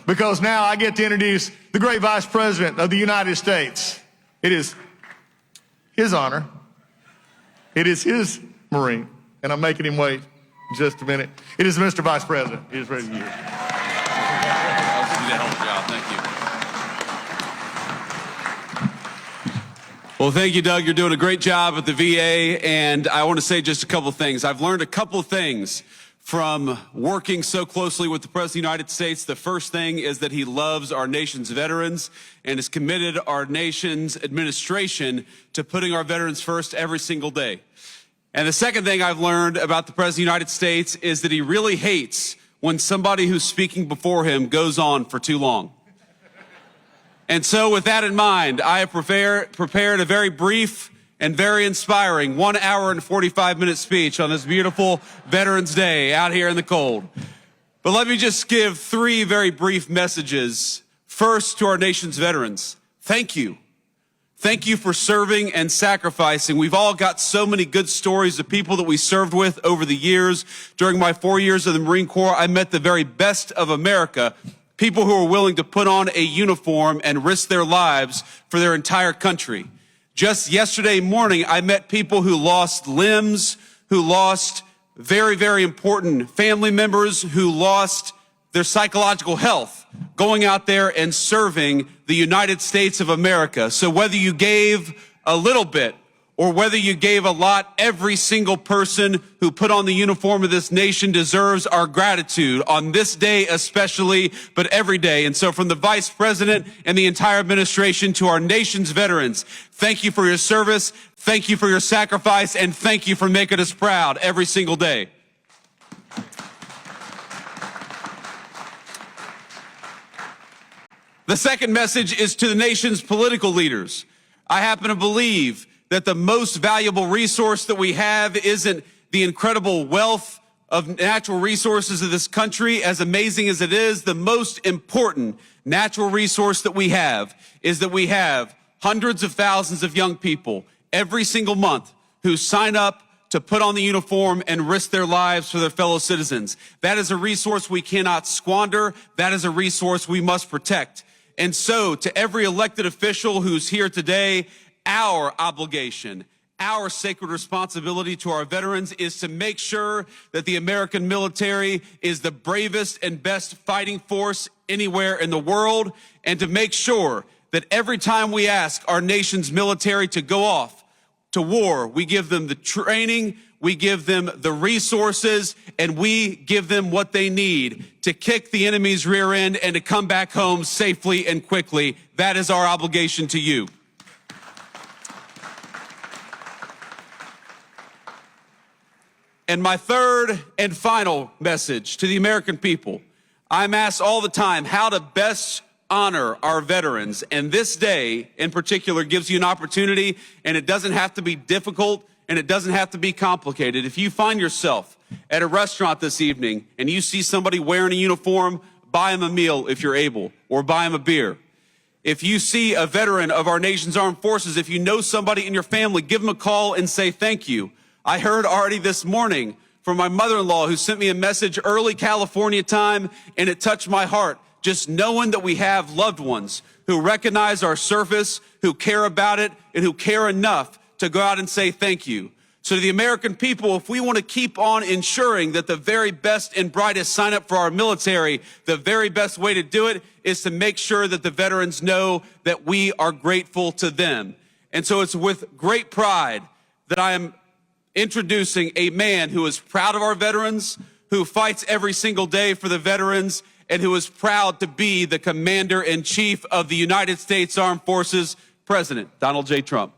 because now I get to introduce the great Vice President of the United States. It is his honor. It is his Marine, and I'm making him wait just a minute. It is Mr. Vice President. He is ready to use. Well, thank you, Doug. You're doing a great job at the VA, and I want to say just a couple of things. I've learned a couple of things from working so closely with the President of the United States. The first thing is that he loves our nation's veterans and has committed our nation's administration to putting our veterans first every single day. And the second thing I've learned about the President of the United States is that he really hates when somebody who's speaking before him goes on for too long. And so with that in mind, I have prepared a very brief and very inspiring 1 hour and 45-minute speech on this beautiful Veterans Day out here in the cold. But let me just give 3 very brief messages. First, to our nation's veterans, thank you. Thank you for serving and sacrificing. We've all got so many good stories of people that we served with over the years. During my 4 years of the Marine Corps, I met the very best of America. People who are willing to put on a uniform and risk their lives for their entire country. Just yesterday morning, I met people who lost limbs, who lost very, very important family members, who lost their psychological health, going out there and serving the United States of America. So whether you gave a little bit or whether you gave a lot, every single person who put on the uniform of this nation deserves our gratitude on this day especially, but every day. And so from the Vice President and the entire administration to our nation's veterans, thank you for your service, thank you for your sacrifice, and thank you for making us proud every single day. The second message is to the nation's political leaders. I happen to believe that the most valuable resource that we have isn't the incredible wealth of natural resources of this country, as amazing as it is. The most important natural resource that we have is that we have hundreds of thousands of young people every single month who sign up to put on the uniform and risk their lives for their fellow citizens. That is a resource we cannot squander. That is a resource we must protect. And so to every elected official who's here today, our obligation, our sacred responsibility to our veterans is to make sure that the American military is the bravest and best fighting force anywhere in the world, and to make sure that every time we ask our nation's military to go off to war, we give them the training, we give them the resources, and we give them what they need to kick the enemy's rear end and to come back home safely and quickly. That is our obligation to you. And my third and final message to the American people, I'm asked all the time how to best honor our veterans. And this day in particular gives you an opportunity, and it doesn't have to be difficult and it doesn't have to be complicated. If you find yourself at a restaurant this evening and you see somebody wearing a uniform, buy them a meal if you're able, or buy them a beer. If you see a veteran of our nation's armed forces, if you know somebody in your family, give them a call and say thank you. I heard already this morning from my mother-in-law who sent me a message early California time, and it touched my heart. Just knowing that we have loved ones who recognize our service, who care about it, and who care enough to go out and say thank you. So to the American people, if we want to keep on ensuring that the very best and brightest sign up for our military, the very best way to do it is to make sure that the veterans know that we are grateful to them. And so it's with great pride that I am introducing a man who is proud of our veterans, who fights every single day for the veterans, and who is proud to be the Commander-in-Chief of the United States Armed Forces, President Donald J. Trump.